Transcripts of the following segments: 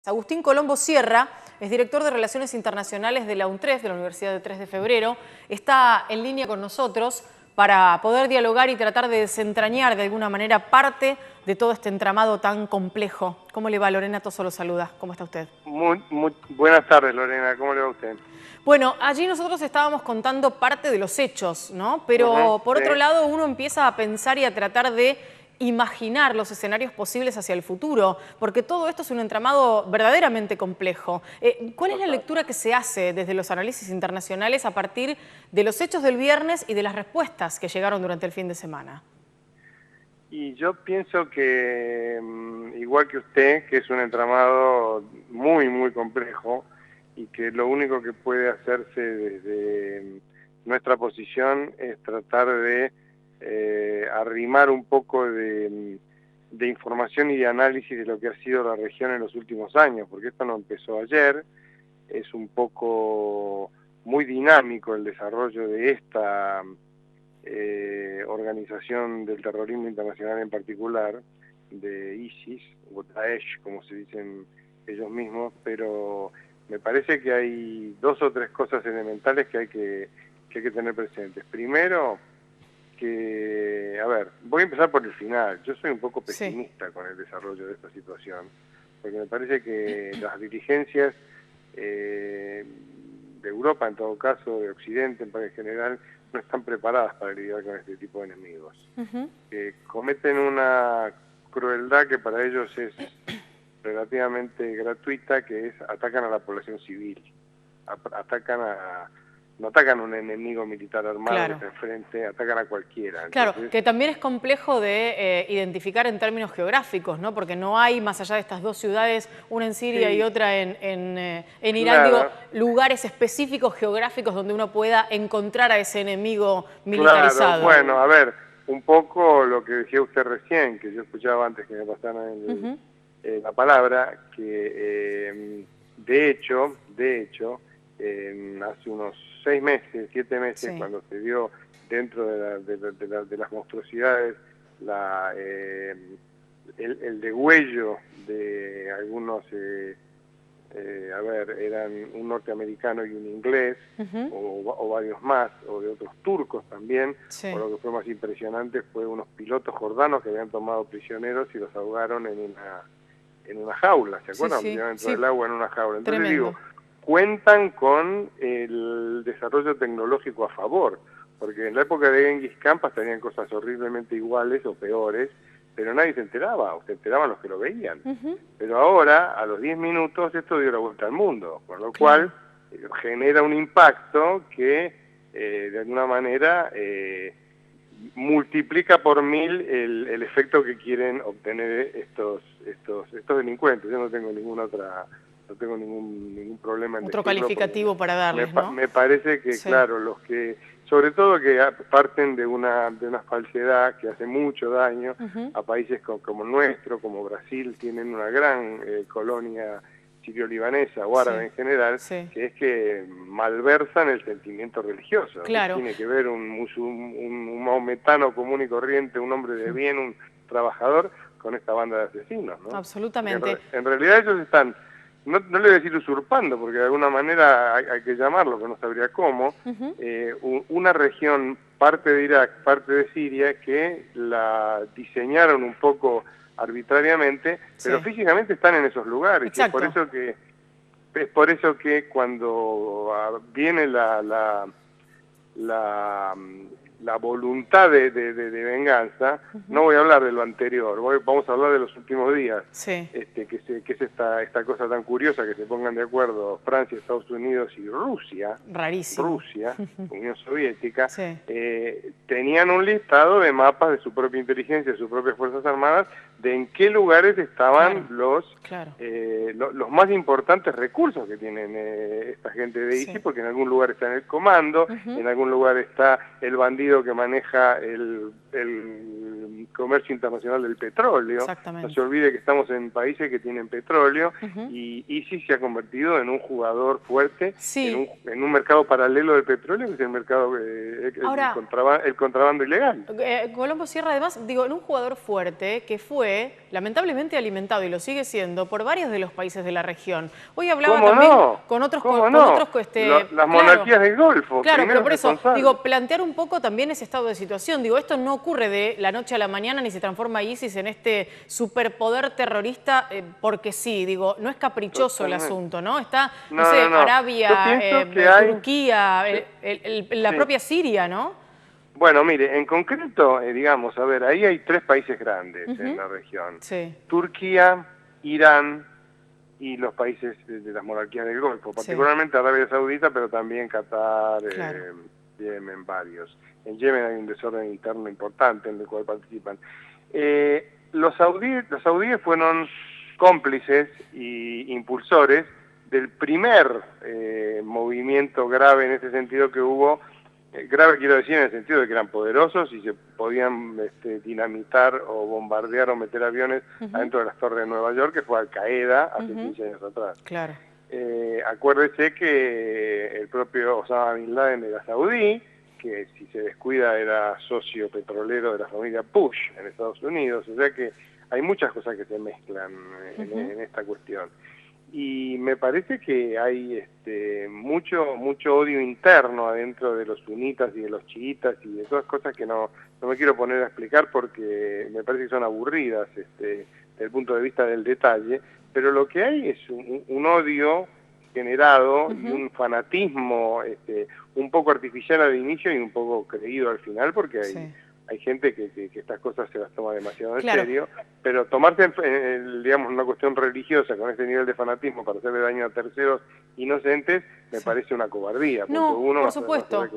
Agustín Colombo Sierra es director de Relaciones Internacionales de la UNTREF, de la Universidad de 3 de Febrero. Está en línea con nosotros para poder dialogar y tratar de desentrañar de alguna manera parte de todo este entramado tan complejo. ¿Cómo le va? Lorena Toso lo saluda. ¿Cómo está usted? Muy buenas tardes, Lorena. ¿Cómo le va a usted? Bueno, allí nosotros estábamos contando parte de los hechos, ¿no? Pero por otro lado uno empieza a pensar y a tratar de imaginar los escenarios posibles hacia el futuro, porque todo esto es un entramado verdaderamente complejo. ¿Cuál es la lectura que se hace desde los análisis internacionales a partir de los hechos del viernes y de las respuestas que llegaron durante el fin de semana? Y yo pienso que, igual que usted, que es un entramado muy complejo y que lo único que puede hacerse desde nuestra posición es tratar de arrimar un poco de información y de análisis de lo que ha sido la región en los últimos años, porque esto no empezó ayer, es un poco muy dinámico el desarrollo de esta organización del terrorismo internacional en particular, de ISIS, o Daesh, como se dicen ellos mismos, pero me parece que hay dos o tres cosas elementales que hay que tener presentes. Primero, a ver, voy a empezar por el final. Yo soy un poco pesimista con el desarrollo de esta situación, porque me parece que las dirigencias de Europa, en todo caso, de Occidente en general, no están preparadas para lidiar con este tipo de enemigos. Cometen una crueldad que para ellos es relativamente gratuita, que es atacan a la población civil, no atacan a un enemigo militar armado que está enfrente, atacan a cualquiera. Claro, que también es complejo de identificar en términos geográficos, ¿no? Porque no hay, más allá de estas dos ciudades, una en Siria y otra en Irán, digo, lugares específicos geográficos donde uno pueda encontrar a ese enemigo militarizado. Claro, bueno, a ver, un poco lo que decía usted recién, que yo escuchaba antes que me pasaran la palabra, que de hecho, hace unos 6 meses, 7 meses, cuando se dio dentro de las monstruosidades el degüello de algunos, eran un norteamericano y un inglés, o varios más, o de otros turcos también, o lo que fue más impresionante fue unos pilotos jordanos que habían tomado prisioneros y los ahogaron en una jaula, ¿se acuerdan? Dentro del agua en una jaula. Entonces digo, cuentan con el desarrollo tecnológico a favor, porque en la época de Genghis Khan tenían cosas horriblemente iguales o peores, pero nadie se enteraba, o se enteraban los que lo veían. Pero ahora, a los 10 minutos, esto dio la vuelta al mundo, con lo cual genera un impacto que, de alguna manera, multiplica por 1000 el efecto que quieren obtener estos delincuentes. Yo no tengo ningún problema en otro calificativo para darles, ¿no? Me parece que, claro, los que, sobre todo que parten de una falsedad que hace mucho daño a países como el nuestro, como Brasil, tienen una gran colonia sirio-libanesa o árabe en general, que es que malversan el sentimiento religioso. Claro. Tiene que ver un maometano común y corriente, un hombre de bien, un trabajador, con esta banda de asesinos, ¿no? Absolutamente. En realidad ellos están, no le voy a decir usurpando, porque de alguna manera hay que llamarlo, que no sabría cómo, una región, parte de Irak, parte de Siria, que la diseñaron un poco arbitrariamente, pero físicamente están en esos lugares. Exacto. Y es por eso que cuando viene la voluntad de venganza, no voy a hablar de lo anterior, vamos a hablar de los últimos días, que es esta cosa tan curiosa que se pongan de acuerdo Francia, Estados Unidos y Rusia. Rarísimo. Rusia, Unión Soviética, tenían un listado de mapas de su propia inteligencia, de sus propias Fuerzas Armadas, de en qué lugares estaban los más importantes recursos que tienen esta gente de ISIS, porque en algún lugar está en el comando, en algún lugar está el bandido que maneja el comercio internacional del petróleo. Exactamente. No se olvide que estamos en países que tienen petróleo y ISIS se ha convertido en un jugador fuerte en un mercado paralelo del petróleo, que es el mercado, Ahora, el contrabando ilegal. Colombo Sierra, además, digo, en un jugador fuerte que fue lamentablemente alimentado, y lo sigue siendo, por varios de los países de la región. Hoy hablaba también con otros... Las monarquías del Golfo. Claro, pero por eso, digo, plantear un poco también ese estado de situación. Digo, esto no ocurre de la noche a la mañana ni se transforma ISIS en este superpoder terrorista porque sí. Digo, no es caprichoso el asunto, ¿no? Está, no sé, Arabia, Turquía, la propia Siria, ¿no? Bueno, mire, en concreto, digamos, a ver, ahí hay 3 países grandes en la región. Sí. Turquía, Irán y los países de las monarquías del Golfo, particularmente Arabia Saudita, pero también Qatar, Yemen, varios. En Yemen hay un desorden interno importante en el cual participan. Los saudíes fueron cómplices y impulsores del primer movimiento grave en ese sentido que hubo. Grave quiero decir en el sentido de que eran poderosos y se podían dinamitar o bombardear o meter aviones adentro de las torres de Nueva York, que fue Al Qaeda hace 15 años atrás. Claro. Acuérdese que el propio Osama Bin Laden era saudí, que si se descuida era socio petrolero de la familia Bush en Estados Unidos, o sea que hay muchas cosas que se mezclan en esta cuestión. Y me parece que hay mucho odio interno adentro de los sunitas y de los chiitas y de todas cosas que no me quiero poner a explicar porque me parece que son aburridas desde el punto de vista del detalle, pero lo que hay es un odio generado y un fanatismo un poco artificial al inicio y un poco creído al final, porque hay gente que estas cosas se las toma demasiado en serio, pero tomarse, digamos, una cuestión religiosa con ese nivel de fanatismo para hacerle daño a terceros inocentes, me parece una cobardía. Por supuesto.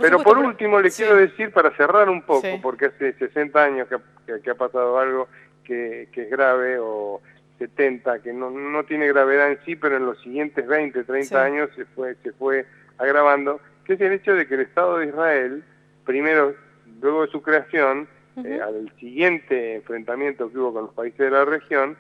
Pero por último, le quiero decir, para cerrar un poco, porque hace 60 años que ha pasado algo que es grave, o 70, que no tiene gravedad en sí, pero en los siguientes 20, 30 años se fue agravando, que es el hecho de que el Estado de Israel, luego de su creación, al siguiente enfrentamiento que hubo con los países de la región,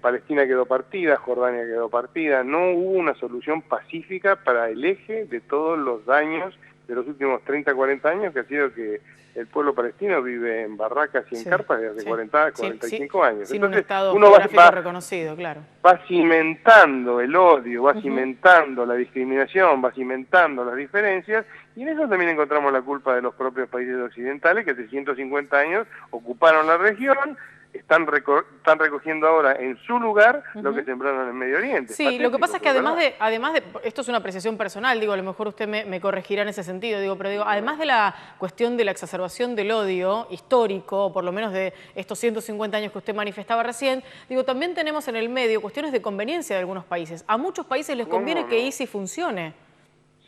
Palestina quedó partida, Jordania quedó partida, no hubo una solución pacífica para el eje de todos los daños de los últimos 30, 40 años, que ha sido que el pueblo palestino vive en barracas y en carpas desde hace 45 años. Sin entonces, un estado uno geográfico reconocido, claro. Va cimentando el odio, va cimentando la discriminación, va cimentando las diferencias, y en eso también encontramos la culpa de los propios países occidentales que hace 150 años ocuparon la región, están recogiendo ahora en su lugar lo que sembraron en el Medio Oriente. Sí, lo que pasa es que además de, esto es una apreciación personal, digo, a lo mejor usted me corregirá en ese sentido, digo, pero digo, además de la cuestión de la exacerbación del odio histórico, por lo menos de estos 150 años que usted manifestaba recién, digo, también tenemos en el medio cuestiones de conveniencia de algunos países. A muchos países les conviene que ISIS funcione.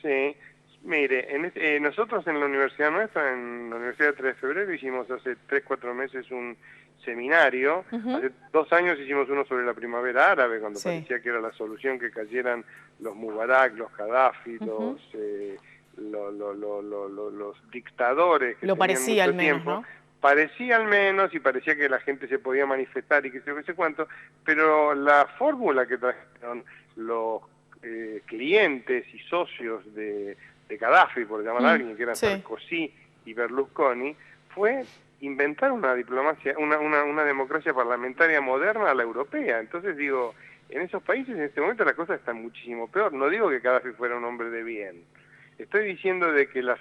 Sí. Mire, nosotros en la universidad nuestra, en la Universidad de 3 de Febrero, hicimos hace 3, 4 meses un seminario. Hace 2 años hicimos uno sobre la primavera árabe, cuando parecía que era la solución que cayeran los Mubarak, los Gaddafi, los dictadores que lo parecía al menos, tiempo. ¿no? Parecía al menos, y parecía que la gente se podía manifestar y que sé cuánto, pero la fórmula que trajeron los clientes y socios de Gaddafi, por llamar a alguien, que eran Sarkozy y Berlusconi, fue inventar una diplomacia, una democracia parlamentaria moderna a la europea. Entonces digo, en esos países en este momento la cosa está muchísimo peor. No digo que Gaddafi fuera un hombre de bien. Estoy diciendo de que las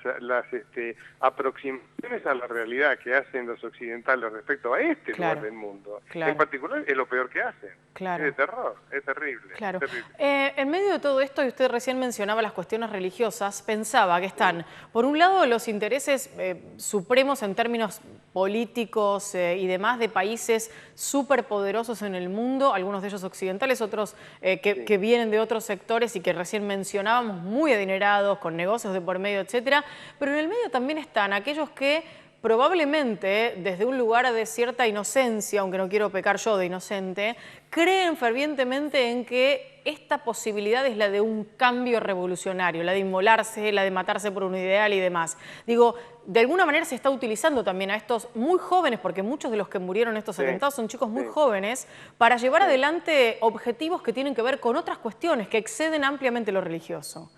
aproximaciones a la realidad que hacen los occidentales respecto a este lugar del mundo, en particular, es lo peor que hacen. Es de terror, es terrible. Claro. Es terrible. En medio de todo esto, y usted recién mencionaba las cuestiones religiosas, pensaba que están, por un lado, los intereses supremos en términos políticos y demás de países superpoderosos en el mundo, algunos de ellos occidentales, otros que vienen de otros sectores y que recién mencionábamos, muy adinerados, con negocios de por medio, etcétera. Pero en el medio también están aquellos que probablemente desde un lugar de cierta inocencia, aunque no quiero pecar yo de inocente, creen fervientemente en que esta posibilidad es la de un cambio revolucionario, la de inmolarse, la de matarse por un ideal y demás. Digo, de alguna manera se está utilizando también a estos muy jóvenes, porque muchos de los que murieron en estos atentados son chicos muy jóvenes, para llevar adelante objetivos que tienen que ver con otras cuestiones que exceden ampliamente lo religioso.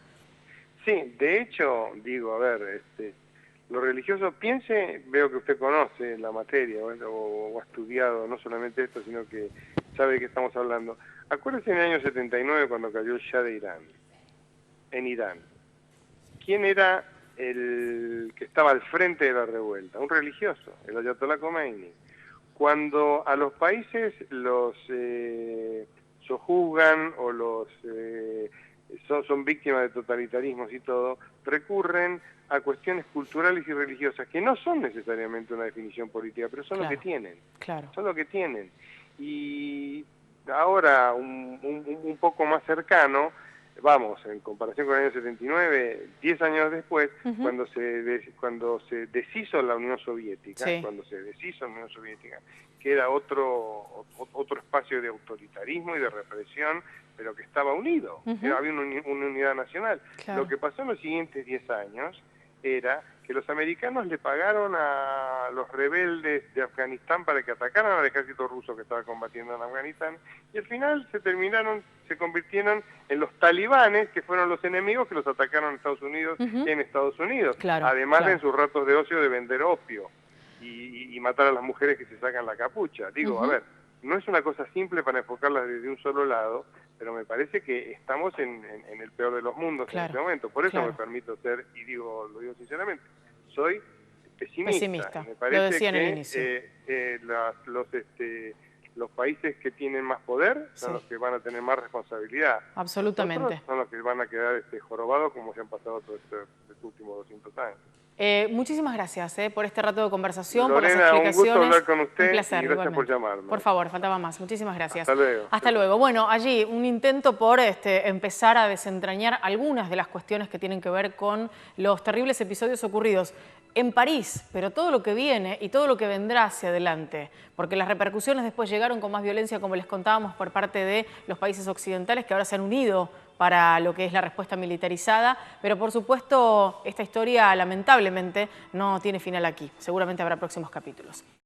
Sí, de hecho, digo, a ver, lo religioso, piense, veo que usted conoce la materia o ha estudiado no solamente esto, sino que sabe de qué estamos hablando. Acuérdese en el año 79 cuando cayó el Shah de Irán, en Irán. ¿Quién era el que estaba al frente de la revuelta? Un religioso, el Ayatollah Khomeini. Cuando a los países los sojuzgan o los son víctimas de totalitarismos y todo, recurren a cuestiones culturales y religiosas que no son necesariamente una definición política, pero son lo que tienen. Son lo que tienen. Y ahora, un poco más cercano, vamos, en comparación con el año 79, 10 años después, cuando se deshizo la Unión Soviética, que era otro espacio de autoritarismo y de represión, pero que estaba unido, había una unidad nacional. Lo que pasó en los siguientes 10 años era que los americanos le pagaron a los rebeldes de Afganistán para que atacaran al ejército ruso que estaba combatiendo en Afganistán, y al final se convirtieron en los talibanes, que fueron los enemigos que los atacaron en Estados Unidos además de en sus ratos de ocio de vender opio y matar a las mujeres que se sacan la capucha. Digo, a ver, no es una cosa simple para enfocarlas desde un solo lado, pero me parece que estamos en el peor de los mundos en este momento. Por eso me permito ser, y lo digo sinceramente, soy pesimista. Me parece lo decía en el inicio. Los países que tienen más poder son los que van a tener más responsabilidad. Absolutamente. Otros son los que van a quedar jorobados como se han pasado todos estos últimos 200 años. Muchísimas gracias por este rato de conversación, Lorena, por las explicaciones. un gusto hablar con usted. Un placer, y gracias por llamarme. Por favor, faltaba más. Muchísimas gracias. Hasta luego. Hasta luego. Bueno, allí un intento por empezar a desentrañar algunas de las cuestiones que tienen que ver con los terribles episodios ocurridos en París, pero todo lo que viene y todo lo que vendrá hacia adelante, porque las repercusiones después llegaron con más violencia, como les contábamos, por parte de los países occidentales que ahora se han unido para lo que es la respuesta militarizada, pero por supuesto esta historia lamentablemente no tiene final aquí, seguramente habrá próximos capítulos.